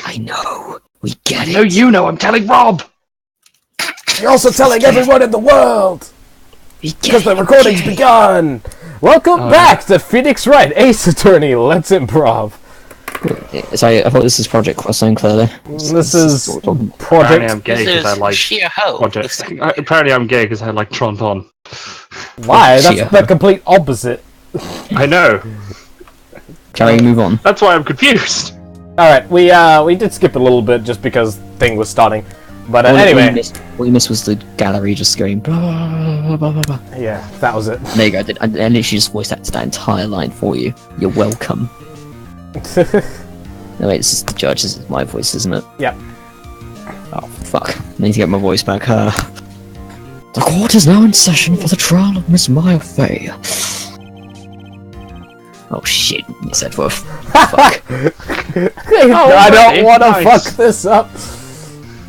I know. We get it. No, you know. I'm telling Rob. You're also telling everyone in the world! Because the recording's begun! Welcome back to Phoenix Wright, Ace Attorney, Let's Improv. Sorry, I thought this was Project Crossing, clearly. This is Apparently Project... I'm gay because I like Project. Apparently I'm gay because I like Tronton. Why? That's the complete opposite. I know. Shall we move on? That's why I'm confused. Alright, we did skip a little bit just because thing was starting. But anyway... What we missed was the gallery just going blah, blah, blah, blah, blah. Yeah, that was it. There you go, I literally just voice acted that entire line for you. You're welcome. No wait, this is the judge, this is my voice, isn't it? Yep. Oh, fuck. I need to get my voice back. The court is now in session for the trial of Miss Maya Fey. Oh shit, Miss Edgeworth. Fuck. I don't want to fuck this up.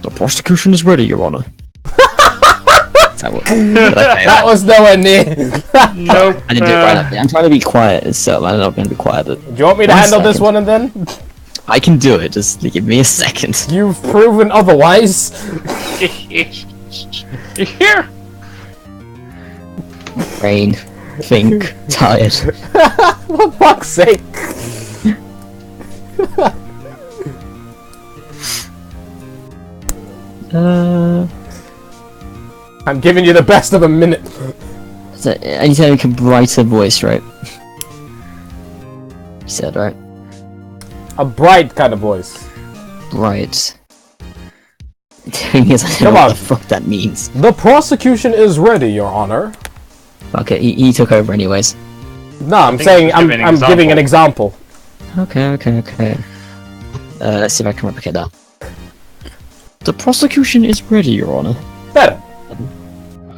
The prosecution is ready, Your Honor. That was nowhere near. Nope. I didn't do it right up there. I'm trying to be quiet, so I'm not going to be quiet. But Do you want me to handle this one and then? I can do it, just give me a second. You've proven otherwise. Here. Brain, think, tired. For fuck's sake. I'm giving you the best of a minute. So, anytime you can brighter voice, right? You said, right? A bright kind of voice. Bright. The thing is, I don't know what the fuck that means. The prosecution is ready, Your Honor. Fuck it, he took over anyways. No, I'm saying I'm giving an example. Okay. Let's see if I can replicate that. The prosecution is ready, Your Honor. Better.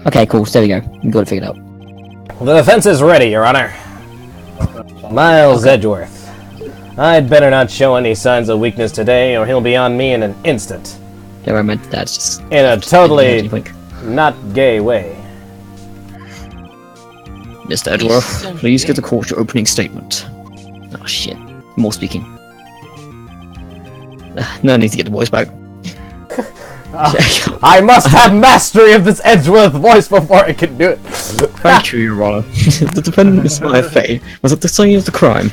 Okay, cool. There we go. You got it figured out. The defense is ready, Your Honor. Miles Edgeworth. I'd better not show any signs of weakness today, or he'll be on me in an instant. Yeah, I meant that's just in a totally not gay way. Mr. Edgeworth, please get the court your opening statement. Oh shit. More speaking. No need to get the voice back. I must have mastery of this Edgeworth voice before I can do it. Thank you, Your Honor. The defendant, Miss Maya Fey, was at the scene of the crime.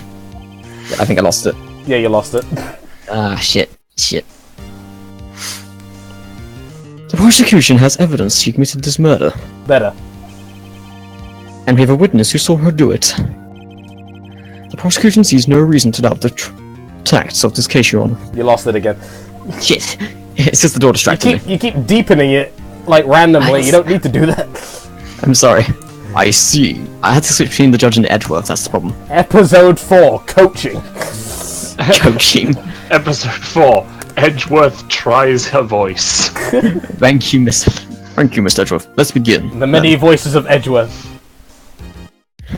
I think I lost it. Yeah, you lost it. Ah, shit. The prosecution has evidence she committed this murder. Better. And we have a witness who saw her do it. The prosecution sees no reason to doubt the facts of this case, Your Honor. You lost it again. Shit. It's just the door distracting me. You keep deepening it, like, randomly. You don't need to do that. I'm sorry. I see. I had to switch between the judge and Edgeworth, that's the problem. Episode 4, Coaching. Coaching. Episode 4, Edgeworth tries her voice. Thank you, Mr. Edgeworth. Let's begin. The many voices of Edgeworth.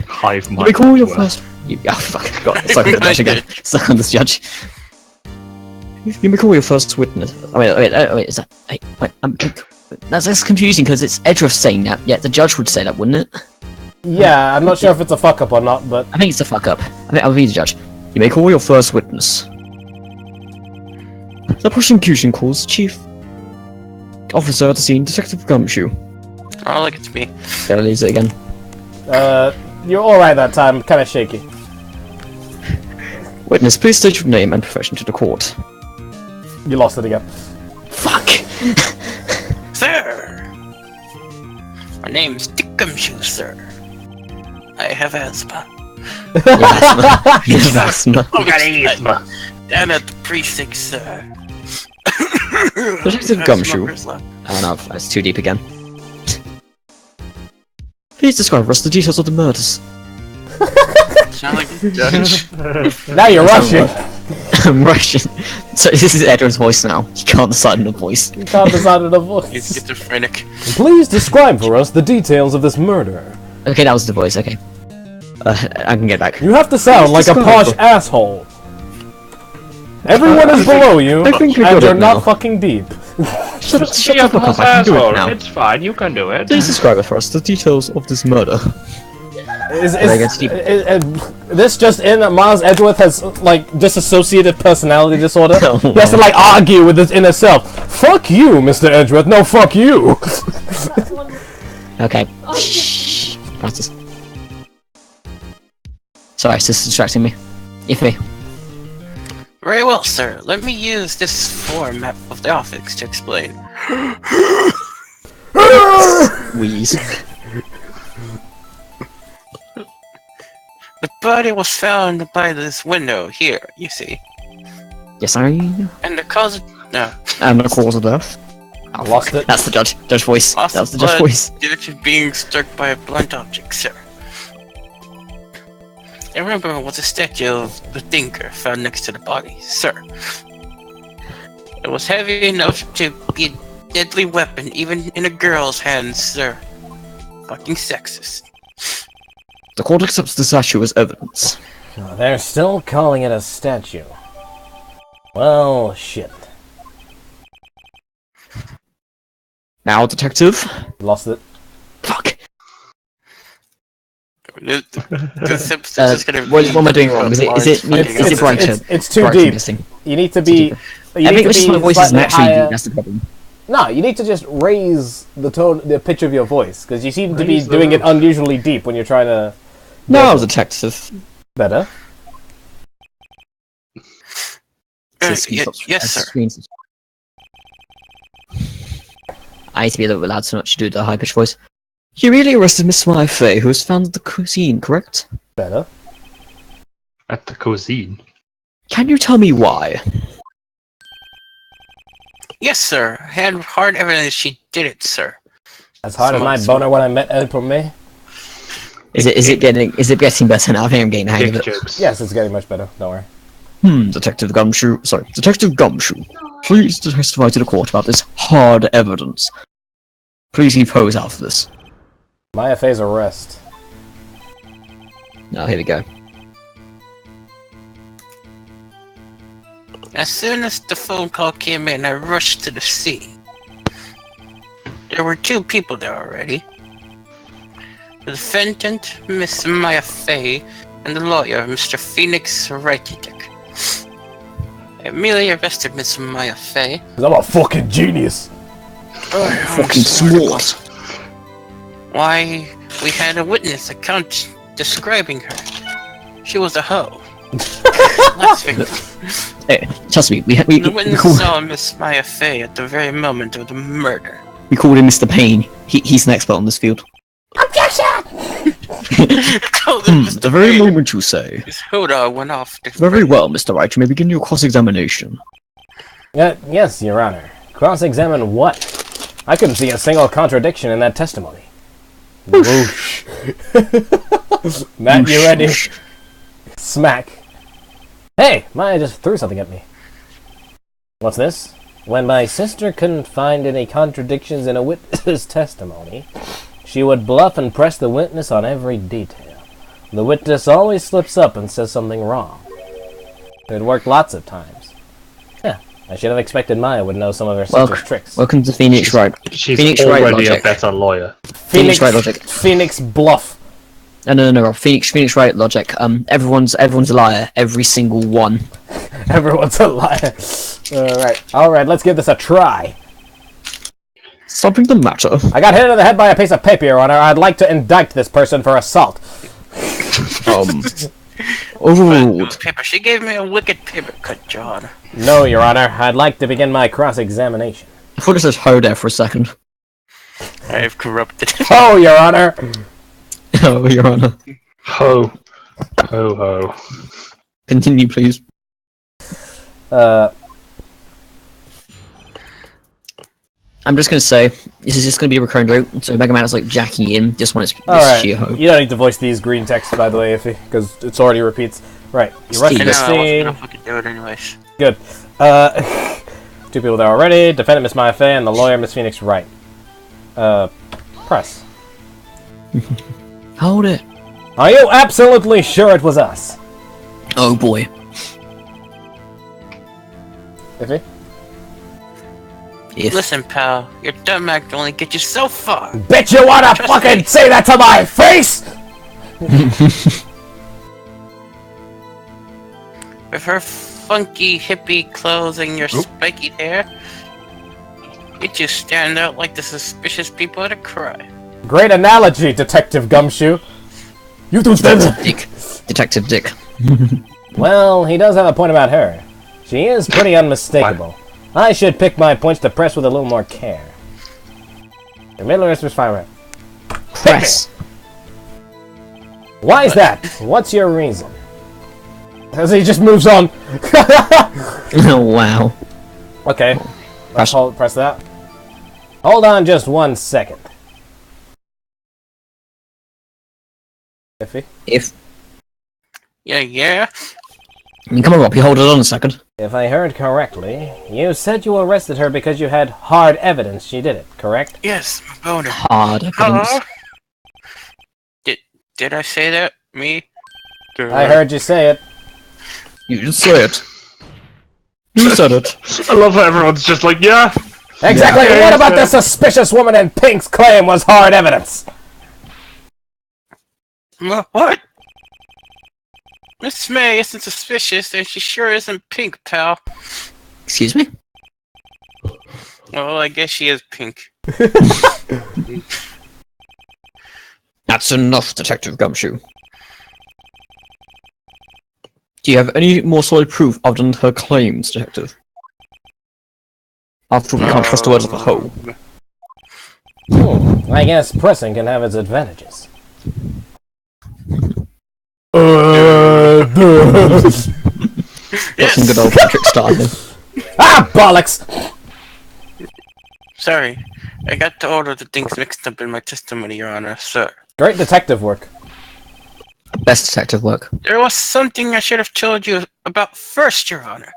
Hive mind. Let me call your first... Oh, fuck. God, stuck on the judge again. Stuck on this judge. You may call your first witness. Wait, is that... Wait, that's confusing because it's Edgeworth saying that. Yeah, the judge would say that, wouldn't it? Yeah, I'm not sure if it's a fuck up or not, but... I think it's a fuck up. I'll be the judge. You may call your first witness. The prosecution calls Chief Officer at the scene, Detective Gumshoe. Oh, look, it's me. There, leaves it again. You're alright that time, kinda shaky. Witness, please state your name and profession to the court. You lost it again. Fuck! Sir! My name's Gumshoe, sir. I have asthma. You have asthma. Oh, got asthma. Down at the precinct, sir. Detective Gumshoe. Oh no, that's too deep again. Please describe for us the details of the murders. Sound like a judge. Now you're rushing. I'm rushing. So this is Edward's voice now. You can't decide on the voice. You can't decide on the voice. He's schizophrenic. Please describe for us the details of this murder. Okay, that was the voice, okay. I can get back. You have to sound like a posh asshole. Everyone is below you, and you're not fucking deep. Shut the fuck up, I can do it now. It's fine, you can do it. Please describe it for us, the details of this murder. Is this just in Miles Edgeworth has like dissociative personality disorder? Oh, he has to like argue with his inner self. Fuck you, Mr. Edgeworth. No, fuck you. Okay. Practice. Sorry, this is distracting me. Iffy. Very well, sir. Let me use this format of the office to explain. Wheeze. The body was found by this window here, you see. Yes, I. And the cause no. And the cause of death. I lost it. That's the judge. Judge voice. Loss That's of the judge blood voice. due to being struck by a blunt object, sir. I remember was a statue of the thinker found next to the body, sir. It was heavy enough to be a deadly weapon, even in a girl's hands, sir. Fucking sexist. The court accepts the statue as evidence. They're still calling it a statue. Well, shit. Now, detective. Lost it. Fuck. What What am I doing wrong? Is it brighter? It's too Brighter deep. missing? You need to be. I think it's just my voice is slightly naturally higher. deep. That's the problem. No, you need to just raise the tone, the pitch of your voice, because you seem to be Raise the doing it roof. unusually deep when you're trying to. No, detective. Better. Yes, sir. I need to be a little bit loud so much to do the high pitched voice. You really arrested Miss Smythe, who was found at the cuisine, correct? Better. At the cuisine. Can you tell me why? Yes, sir. I had hard evidence she did it, sir. As hard as my boner when I met April May. Is it getting better now? I think I'm getting the hang of Dick it. jokes. Yes, it's getting much better. Don't worry. Detective Gumshoe, please testify to the court about this hard evidence. Please leave Hose out for this. Maya Fay's arrest. Now, here we go. As soon as the phone call came in, I rushed to the scene. There were two people there already. The defendant, Miss Maya Fay, and the lawyer, Mr. Phoenix Wright. I immediately arrested Miss Maya Fay. Cause I'm a fucking genius. Fucking smart. Why, we had a witness account describing her. She was a hoe. Last victim. Hey, trust me, we The witness saw Miss Maya Fay at the very moment of the murder. we called him Mr. Payne. He's an expert on this field. The very moment you say. His Hoda went off. Very well, Mr. Wright, you may begin your cross-examination. Yes, Your Honor. Cross-examine what? I couldn't see a single contradiction in that testimony. Whoosh. Matt, you ready? Smack. Hey, Maya just threw something at me. What's this? When my sister couldn't find any contradictions in a witness's testimony, she would bluff and press the witness on every detail. The witness always slips up and says something wrong. It worked lots of times. Yeah, I should have expected Maya would know some of her sister's tricks. Welcome to Phoenix Wright. She's Phoenix Wright already logic. a better lawyer. Phoenix Wright logic. Phoenix bluff. No. Phoenix Wright logic. Everyone's a liar. Every single one. Everyone's a liar. Alright, let's give this a try. Something the matter. I got hit in the head by a piece of paper, Your Honor. I'd like to indict this person for assault. Overruled. Paper. She gave me a wicked paper cut, John. No, Your Honor. I'd like to begin my cross-examination. I thought it said ho there for a second. I have corrupted. Oh, Your Honor! Oh, Your Honor. Ho. Ho ho. Continue, please. I'm just gonna say, this is just gonna be a recurring route, so Mega Man is like jacking in, just when it's sheer ho. You don't need to voice these green texts, by the way, because it's already repeats. Right, you rush to the I wasn't scene. gonna fucking do it anyways. Good. Two people there already. Defendant Miss Maya Fay and the lawyer Miss Phoenix Wright. Press. Hold it. Are you absolutely sure it was us? Oh boy. Iffy? If. Listen, pal, your dumb act only get you so far. Bitch, you wanna fucking say that to my face? With her funky hippie clothes and your spiky hair, you just stand out like the suspicious people at a crime. Great analogy, Detective Gumshoe. You do stand. Detective Dick. Well, he does have a point about her. She is pretty unmistakable. I should pick my points to press with a little more care. The middle is fire. Press. Why is that? What's your reason? As he just moves on. Oh wow. Okay. Let's press that. Hold on just 1 second. If. Yeah. I mean, come on, Rob. You hold it on a second. If I heard correctly, you said you arrested her because you had hard evidence she did it, correct? Yes, boner. Hard evidence. Did I say that? Me? I heard you say it. You just say it. You said it. I love how everyone's just like, yeah. Exactly. Yeah. What about the suspicious woman in pink's claim was hard evidence? What? Miss May isn't suspicious, and she sure isn't pink, pal. Excuse me? Well, I guess she is pink. That's enough, Detective Gumshoe. Do you have any more solid proof other than her claims, Detective? After all, we can't trust the words of a whole. I guess pressing can have its advantages. Got some good old Patrick starting. Ah, bollocks! Sorry, I got the order of the things mixed up in my testimony, Your Honor, sir. Great detective work. Best detective work. There was something I should have told you about first, Your Honor.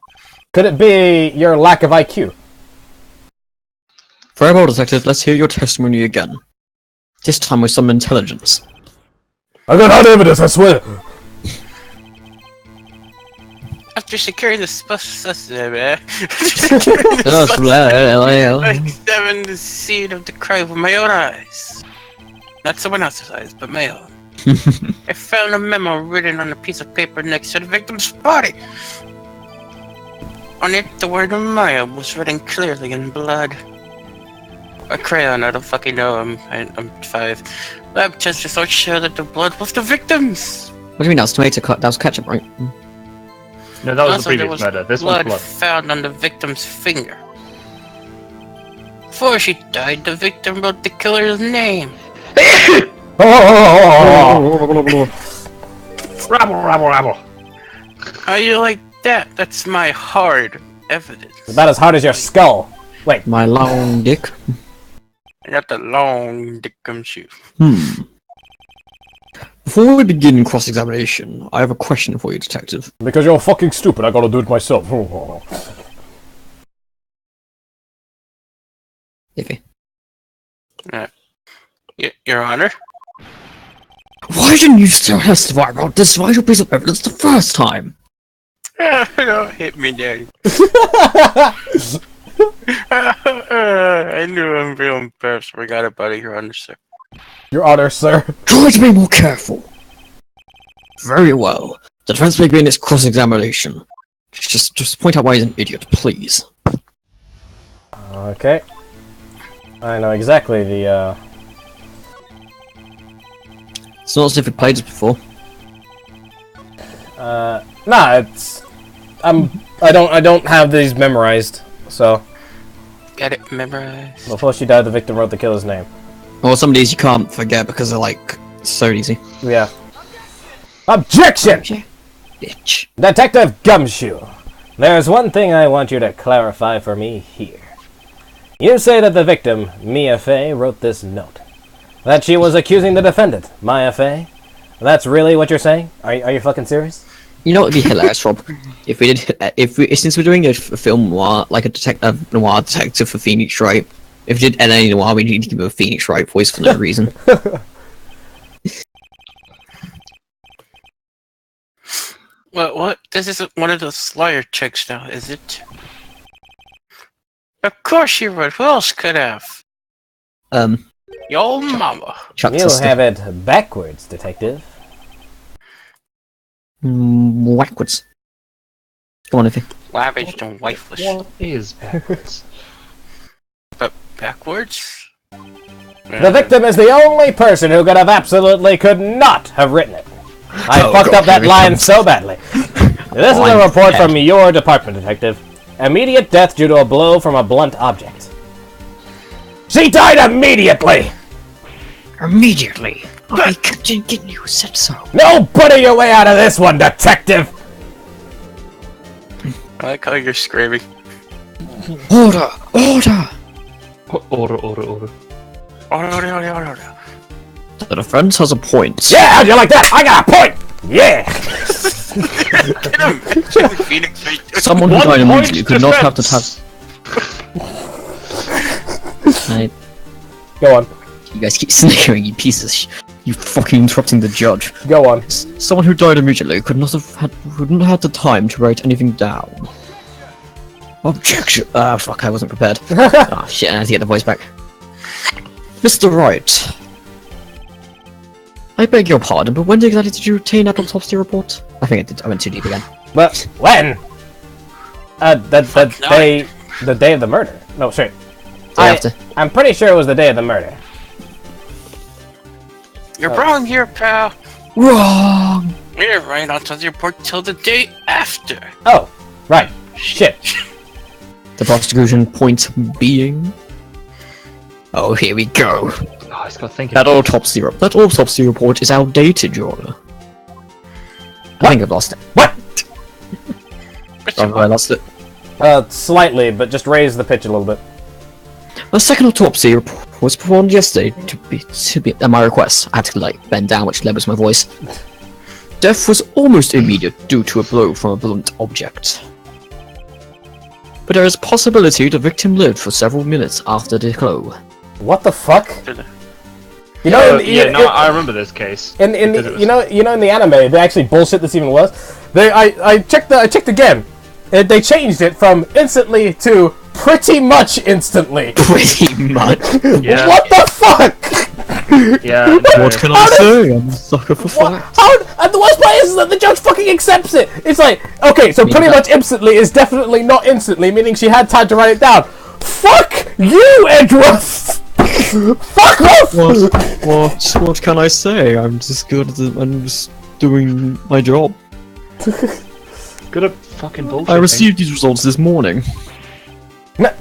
Could it be your lack of IQ? Very well, Detective. Let's hear your testimony again. This time with some intelligence. I got hard evidence, I swear! After securing the examined the scene of the crime with my own eyes. Not someone else's eyes, but my own. I found a memo written on a piece of paper next to the victim's body. On it, the word Maya was written clearly in blood. A crayon, I don't fucking know, I'm 5. Lab tests results show that the blood was the victim's. What do you mean that was tomato cut? That was ketchup, right? No, that was Also, the there previous murder. This one's blood. Found on the victim's finger. Before she died, the victim wrote the killer's name. Rabble. How you like that? That's my hard evidence. It's about as hard as your skull. Wait. My long dick. Not the long dick gumshoe. Before we begin cross-examination, I have a question for you, Detective. Because you're fucking stupid, I gotta do it myself. Iffy. Your Honor? Why didn't you testify about this vital piece of evidence the first time? Don't hit me, Daddy. I knew I'm real embarrassed. Forgot about it, Your Honor, sir. Your Honor, sir. Try to be more careful. Very well. The defense may begin its cross-examination. Just point out why he's an idiot, please. Okay. I know exactly the, It's not as if we played this before. Nah, it's... I don't have these memorized, so... Got it memorized. Before she died, the victim wrote the killer's name. Well, some of these you can't forget because they're, like, so easy. Yeah. Objection! Bitch. Detective Gumshoe, there's one thing I want you to clarify for me here. You say that the victim, Mia Fey, wrote this note. That she was accusing the defendant, Maya Fey? That's really what you're saying? Are you fucking serious? You know what would be hilarious, Rob? If we did, since we're doing a film noir, like a noir detective for Phoenix Wright, if we did LA noir, we need to give him a Phoenix Wright voice for no reason. What? This isn't one of those Slayer checks now, is it? Of course you would. Who else could have? Your mama. You have it backwards, Detective. Backwards. Come on, Iffy. Lavished and wifeless. What is backwards? But backwards? The victim is the only person who could not have written it. I fucked up that line so badly. This is a report from your department, Detective. Immediate death due to a blow from a blunt object. She died immediately! Immediately! I couldn't get you said so. No putting your way out of this one, Detective! I like how you're screaming. Order! Order! Order. The defense has a point. Yeah, how'd you like that? I got a point! Yeah! Phoenix Wright. Someone who died immediately could not have the task. Go on. You guys keep snickering, you pieces. You fucking interrupting the judge. Go on. Someone who died immediately wouldn't have had the time to write anything down. Objection! Fuck, I wasn't prepared. Ah, shit, I had to get the voice back. Mr. Wright. I beg your pardon, but when exactly did you obtain that autopsy report? I think I did. I went too deep again. But when? The day of the murder. No, straight. I'm pretty sure it was the day of the murder. You're wrong here, pal. Wrong! We didn't write autopsy report till the day after. Oh, right. Shit. The prosecution point being... Oh, here we go. Oh, he's got thinking. That autopsy report is outdated, Your Honor. I think I've lost it. What? Oh, I lost it. Slightly, but just raise the pitch a little bit. A second autopsy report was performed yesterday to be at my request. I had to bend down, which levels my voice. Death was almost immediate due to a blow from a blunt object. But there is a possibility the victim lived for several minutes after the blow. What the fuck? You know, know, I remember this case. In in the anime, they actually bullshit this even worse. I checked again. They changed it from instantly to pretty much instantly. Pretty much. Yeah. What the fuck? Yeah. What can I say? I'm a sucker for facts. And the worst part is that the judge fucking accepts it. It's like, okay, so pretty much instantly is definitely not instantly, meaning she had time to write it down. Fuck you, Edgeworth. Fuck off. What can I say? I'm just doing my job. Good at fucking bullshit. I received these results this morning.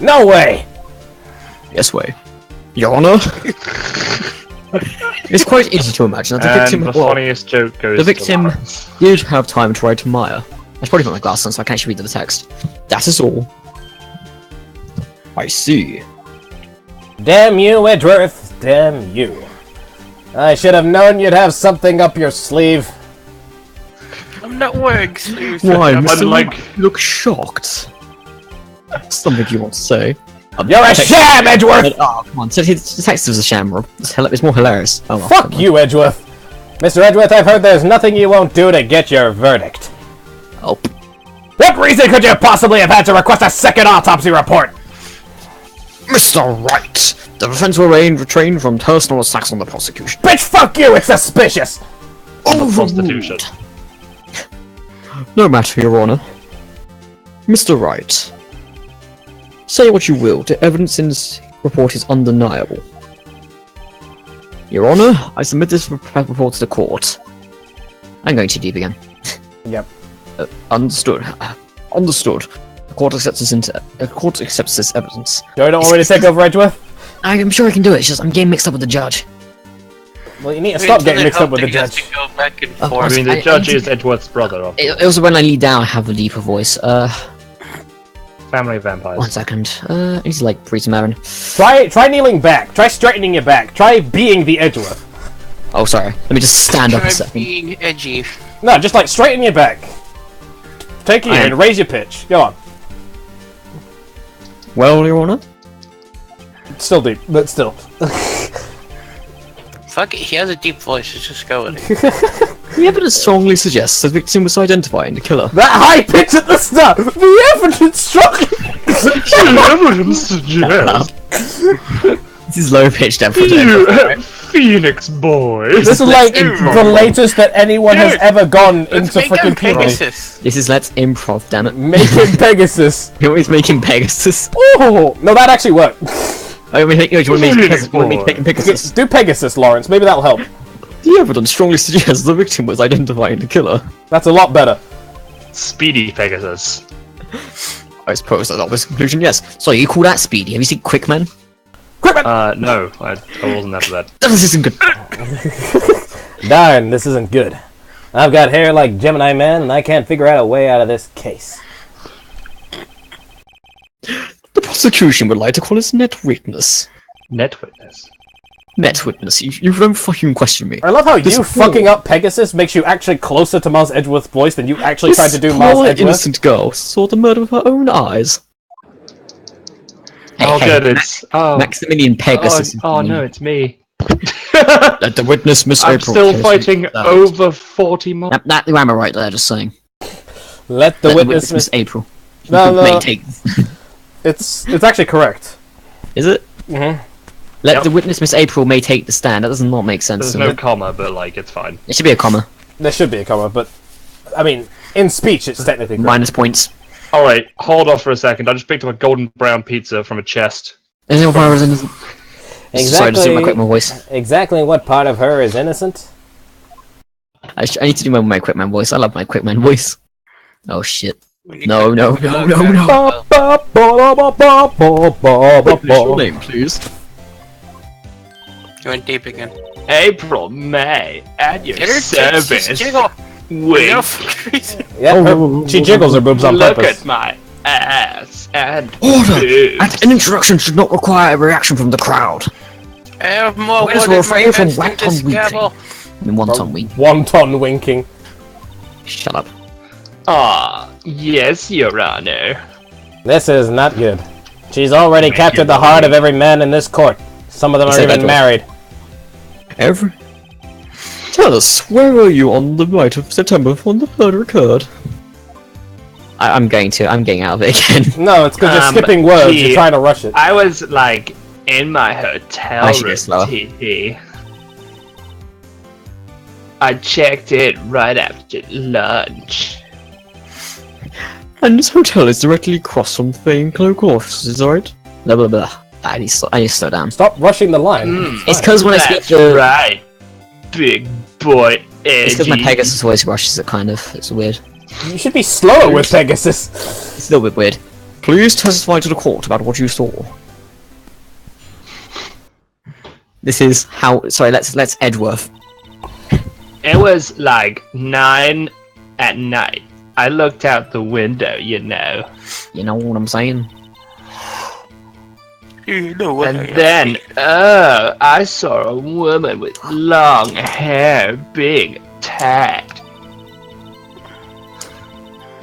No way. Yes way. Your Honor. It's quite easy to imagine that the victim. The funniest joke goes. The victim did have time to write Maya. I should probably put my glasses on so I can actually read the text. That is all. I see. Damn you, Edgeworth. Damn you. I should have known you'd have something up your sleeve. I'm not wearing sleeves. Why, Mr. You look shocked. Something you want to say? You're a sham, Edgeworth! Oh, come on. The text was a sham, Rob. It's more hilarious. Oh, well, fuck you, Edgeworth. Mr. Edgeworth, I've heard there's nothing you won't do to get your verdict. Oh. What reason could you possibly have had to request a second autopsy report? Mr. Wright, the defense will retrain from personal attacks on the prosecution. Bitch, fuck you, it's suspicious! Prostitution. No matter, Your Honor. Mr. Wright, say what you will, the evidence in this report is undeniable. Your Honor, I submit this report to the court. I'm going too deep again. Yep. Understood. Understood. The court accepts this evidence. You don't want me to take over, Edgeworth? I'm sure I can do it, it's just I'm getting mixed up with the judge. Well, you need to stop getting mixed up with the judge. Go back and I forth. mean, the judge is Edgeworth's brother. It also when I lead down, I have a deeper voice. Family of vampires. 1 second. I need to breathe some air in. Try kneeling back. Try straightening your back. Try being the Edgeworth. Oh, sorry. Let me just stand up a second. Being edgy. No, just straighten your back. Take it and raise your pitch. Go on. Well, Your Honor? It's still deep, but still. Fuck it, he has a deep voice, let's just go with it. The evidence strongly suggests the victim was identifying the killer. That high pitch at the start! The evidence strongly... The evidence suggests... This is low pitched evidence. Phoenix boys. This is like the latest that anyone has ever gone into freaking puberty. Pegasus. This is Let's Improv, damn it. Making Pegasus. You're always making Pegasus. Oh, no, that actually worked. I mean, do you want to make Pegasus? Do Pegasus, Lawrence. Maybe that'll help. The evidence strongly suggests the victim was identifying the killer. That's a lot better. Speedy Pegasus. I suppose that's obvious conclusion, yes. So you call that speedy? Have you seen Quickman? Quickman! No, I wasn't after that. This isn't good. Darn, this isn't good. I've got hair like Gemini Man, and I can't figure out a way out of this case. The prosecution would like to call us net witness. Net witness. Net witness, you don't fucking question me. I love how This you fucking up Pegasus makes you actually closer to Miles Edgeworth's voice than you actually tried to do Miles poor Edgeworth. innocent girl saw the murder with her own eyes. Oh, good, it's... Oh, Maximilian Pegasus. oh no, it's me. Let the witness, Miss I'm April. still fighting over 40 more. That grammar right there, just saying. Let the witness, Miss April. No, May no. take... It's actually correct. Is it? Mm-hmm. Let the witness, Miss April, may take the stand. That does not make sense. There's to no me. comma, but like, it's fine. It should be a comma. There should be a comma, but I mean, in speech, it's technically correct. Minus points. Alright, hold off for a second. I just picked up a golden brown pizza from a chest. Is it Sorry, just do my Quickman voice. Exactly what part of her is innocent? I need to do my Quickman voice. I love my Quickman voice. Oh shit. No. What's your name, please? You went deep again. April, May, at your Get her tits, service. just jiggle. Wait, Yeah, she jiggles her boobs on look purpose. at my ass and Order! boobs. An introduction should not require a reaction from the crowd. I have more Where's wood the in my refrain from pants than whack on this weekly? gavel. I mean, wonton week. Wonton winking. Shut up. Ah, yes, Your Honor. This is not good. She's already captured the heart of every man in this court. Some of them are even married. Tell us, where were you on the night of September when the murder occurred? I'm getting out of it again. No, it's because you're skipping words. You're trying to rush it. I was like in my hotel I should get slower. room TV. I checked it right after lunch. And this hotel is directly across from Fane Cloak offices, right? Blah blah blah. I need to slow down. Stop rushing the line. It's because when I speak That's the... right, big boy. It's because my Edgy. Pegasus voice rushes it, kind of. It's weird. You should be slower with Pegasus. It's a little bit weird. Please testify to the court about what you saw. This is how... Sorry, let's Edgeworth. It was like 9 at night. I looked out the window, you know. You know what I'm saying? You know what And I then, I saw a woman with long hair being attacked.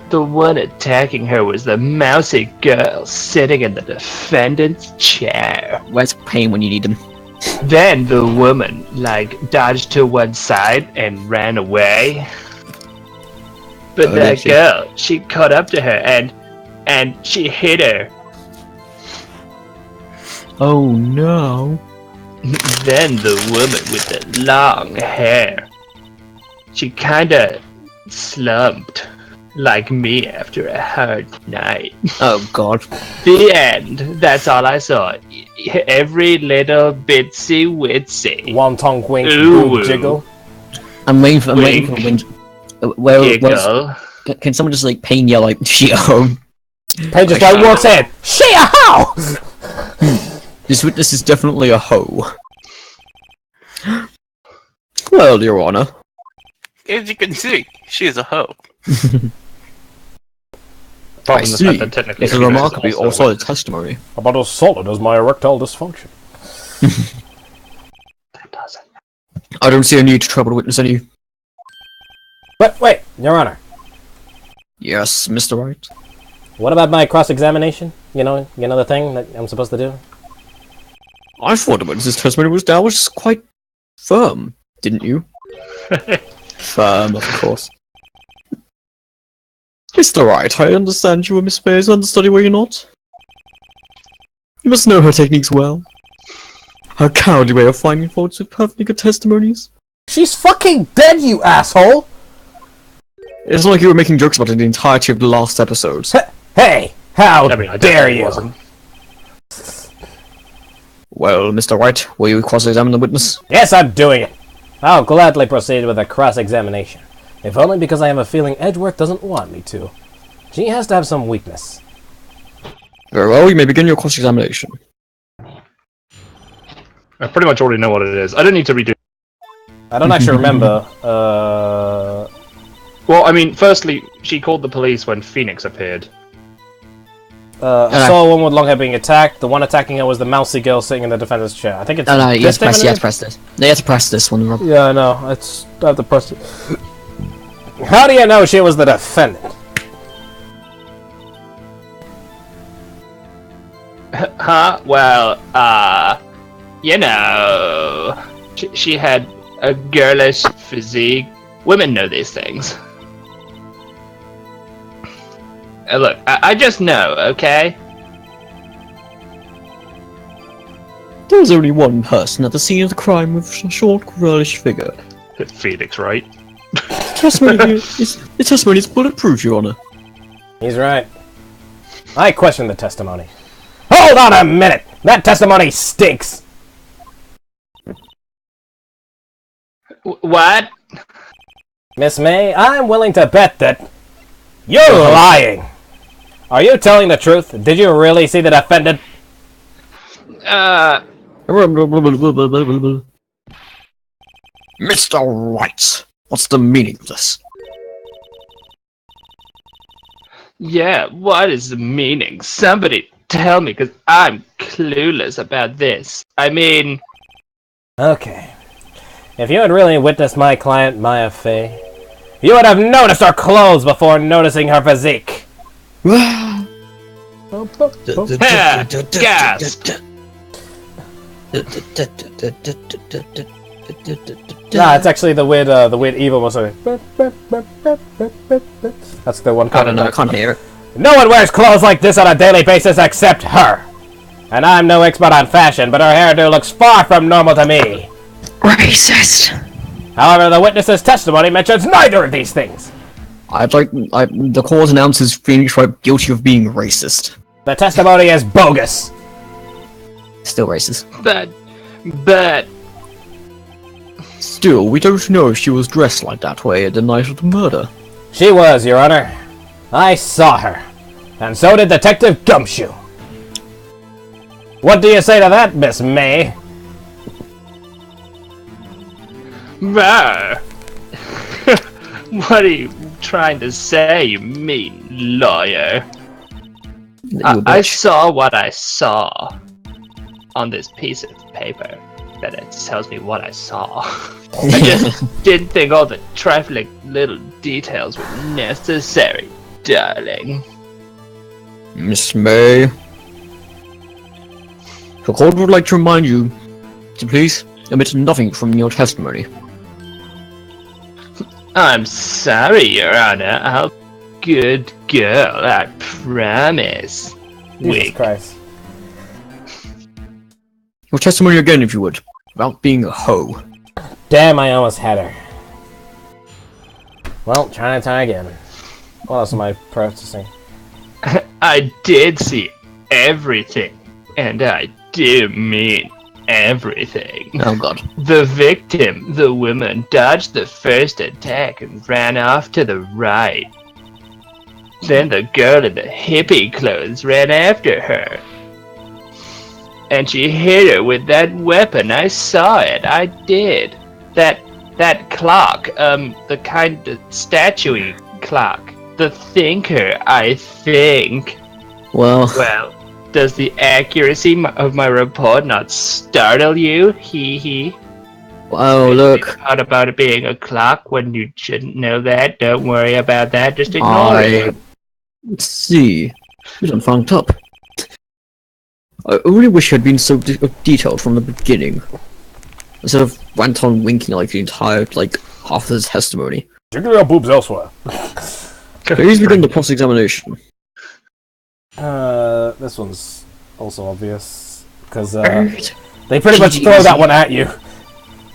The one attacking her was the mousy girl sitting in the defendant's chair. Where's Pain when you need him? Then the woman, like, dodged to one side and ran away. But Oh, that did she? girl, she caught up to her and she hit her. Oh no. Then the woman with the long hair, she kinda slumped, like me after a hard night. Oh god. The end. That's all I saw. Every little bitsy witsy. Wonton wink, Ooh. boob jiggle. I'm waiting for wind. Where's... Giggle. Can someone just like Pain yell like shit home? Paige just like walks in. Shit, how? This witness is definitely a hoe. Well, Your Honor. As you can see, she is a hoe. Apart I from the see. fact that technically It's a she was remarkably also a solid witness. testimony. About as solid as my erectile dysfunction. That doesn't. I don't see a need to trouble witness any. But wait, Your Honor. Yes, Mr. Wright. What about my cross-examination? You know the thing that I'm supposed to do? I thought the witness's testimony was quite firm, didn't you? Firm, of course. Mr. Wright, I understand you were Miss May's understudy, were you not? You must know her techniques well. Her cowardly way of finding faults with perfectly good testimonies. She's fucking dead, you asshole! It's like you were making jokes about it the entirety of the last episodes. Hey! How I dare definitely you! wasn't. Well, Mr. Wright, will you cross-examine the witness? Yes, I'm doing it! I'll gladly proceed with a cross-examination. If only because I have a feeling Edgeworth doesn't want me to. She has to have some weakness. Very well, you may begin your cross-examination. I pretty much already know what it is. I don't need to redo. I don't actually remember, Well, I mean, firstly, she called the police when Phoenix appeared. I saw a woman with long hair being attacked. The one attacking her was the mousy girl sitting in the defender's chair. I think it's... No, you have to press, this. You have to press this one, Rob. Yeah, I know. I have to press it. How do you know she was the defendant? Huh? Well, you know... She had a girlish physique. Women know these things. Look, I just know, okay? There was only one person at the scene of the crime with a short, girlish figure. Phoenix Wright. The testimony is bulletproof, Your Honor. He's right. I question the testimony. Hold on a minute! That testimony stinks! What? Miss May, I'm willing to bet that... You're lying! Are you telling the truth? Did you really see the defendant? Mr. Wright, what's the meaning of this? Yeah, what is the meaning? Somebody tell me, because I'm clueless about this. I mean... Okay. If you had really witnessed my client, Maya Fey, you would have noticed her clothes before noticing her physique. Gasp! Nah, it's actually the weird evil one. Sorry. That's the one. I don't know, I can't hear it. No one wears clothes like this on a daily basis except her. And I'm no expert on fashion, but her hairdo looks far from normal to me. Racist! However, the witness's testimony mentions neither of these things. The court announces Phoenix Wright guilty of being racist. The testimony is bogus. Still racist. But... Still, we don't know if she was dressed like that way at the night of the murder. She was, Your Honor. I saw her. And so did Detective Gumshoe. What do you say to that, Miss May? Rawr. What are you trying to say, you mean lawyer? I saw what I saw on this piece of paper. That it tells me what I saw. I just didn't think all the trifling little details were necessary, darling. Miss May, the court would like to remind you to please omit nothing from your testimony. I'm sorry, Your Honor. I'll good girl, I promise. Jesus Christ. Your testimony again, if you would, about being a hoe. Damn, I almost had her. Well, try again. What else am I processing? I did see everything, and I do mean everything. Oh god. The victim, the woman, dodged the first attack and ran off to the right. Then the girl in the hippie clothes ran after her. And she hit her with that weapon. I saw it. I did. That clock, the kind of statue clock. The thinker, I think. Well, does the accuracy of my report not startle you? Hee hee. oh look, Out about it being a clock when you shouldn't know that. Don't worry about that. Just ignore it. Let's see. You done funked up. I really wish you had been so detailed from the beginning. Instead of went on winking like the entire, half of the testimony. Jiggle your boobs elsewhere. Please begin the cross-examination. This one's also obvious. because they pretty much throw that one at you.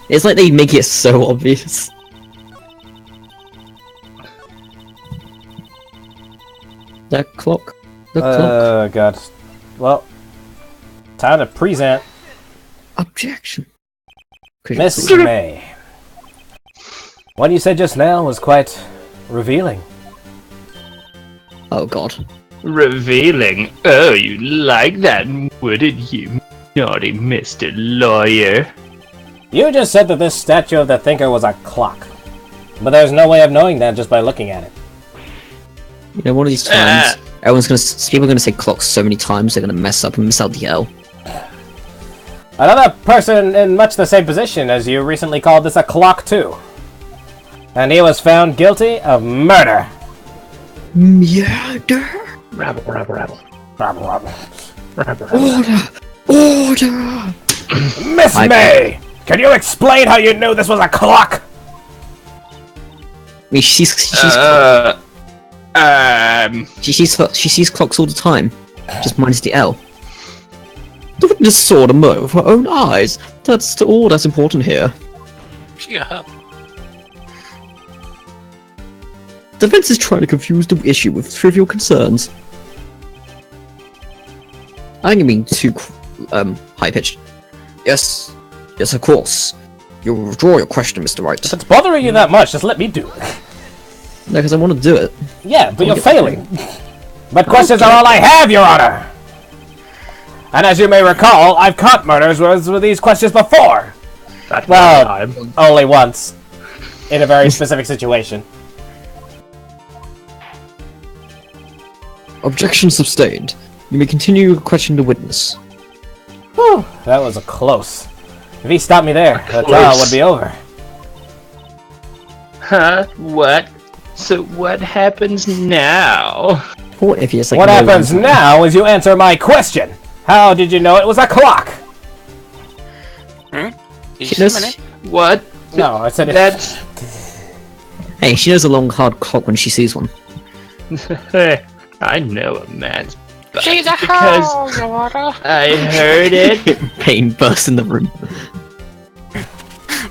It's like they make it so obvious. The clock. The clock. God. Well, time to present. Objection. Miss May. What you said just now was quite revealing. Oh god. Revealing. Oh, you like that, wouldn't you, naughty Mr. Lawyer? You just said that this statue of the Thinker was a clock. But there's no way of knowing that just by looking at it. You know, one of these times, people are gonna say clock so many times they're gonna mess up and miss out the L. Another person in much the same position as you recently called this a clock too. And he was found guilty of murder. Murder. Rabble, rabble, rabble. Rabble, rabble. Rabble, rabble. Order. Miss May! Can you explain how you knew this was a clock? I mean, she sees clocks all the time, just minus the L. The witness saw the murder with her own eyes. That's all that's important here. Yeah. The defense is trying to confuse the issue with trivial concerns. I think you're being too high-pitched. Yes, of course. You'll withdraw your question, Mr. Wright. If it's bothering you that much, just let me do it. No, because I want to do it. Yeah, but you're failing. But questions are all I have, Your Honor! And as you may recall, I've caught murders with these questions before! That Well, time. only once. In a very specific situation. Objection sustained. You may continue to question the witness. Whew, that was a close. If he stopped me there, the trial would be over. Huh? What? So what happens now? What if it's like What no happens one- now is you answer my question. How did you know it was a clock? She knows, What? No, I said it. That's... hey, she knows a long hard clock when she sees one. I know a man's butt She's a because hoe, Your Honor. I heard it. Pain bursts in the room.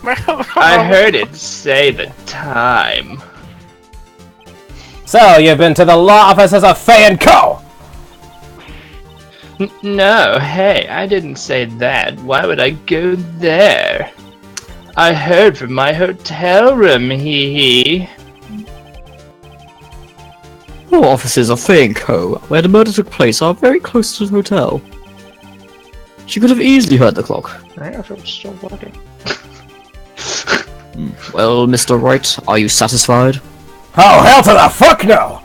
I heard it say the time. So, you've been to the law offices of Fay & Co. No, hey, I didn't say that. Why would I go there? I heard from my hotel room, hee. Law offices of Fay & Co., where the murder took place, are very close to the hotel. She could have easily heard the clock. I'm still working. Well, Mr. Wright, are you satisfied? Oh, hell to the fuck no!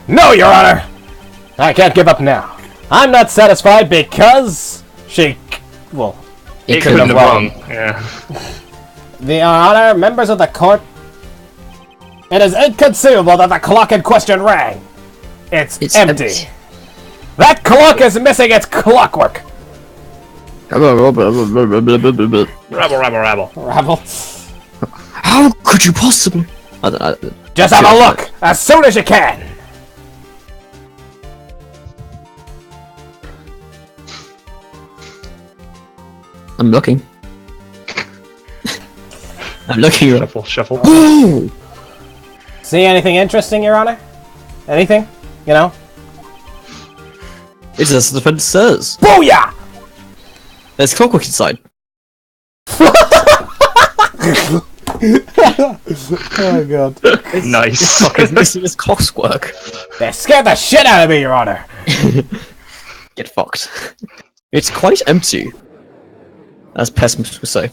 No, Your Honor! I can't give up now. I'm not satisfied because well, It couldn't couldn't have have wrong. wrong. Yeah. Your Honor, members of the court, it is inconceivable that the clock in question rang. It's empty. That clock is missing its clockwork. Rabble, rabble, rabble. Rabble. How could you possibly? Just have a look as soon as you can. I'm looking. I'm looking. Shuffle, shuffle. Ooh! See anything interesting, Your Honor? Anything? You know? It's as the defense says. Booyah! There's clockwork inside. Oh god. Nice. Fucking missing his clockwork. They scared the shit out of me, Your Honor. Get fucked. It's quite empty. As pessimists would say.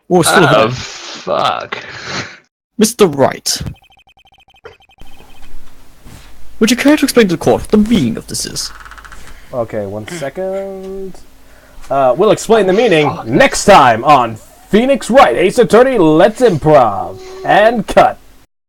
Oh, it's full Oh, of fuck. Uh-huh. Mr. Wright. Would you care to explain to the court what the meaning of this is? Okay, 1 second. We'll explain the meaning next time on Phoenix Wright, Ace Attorney, Let's Improv. And cut.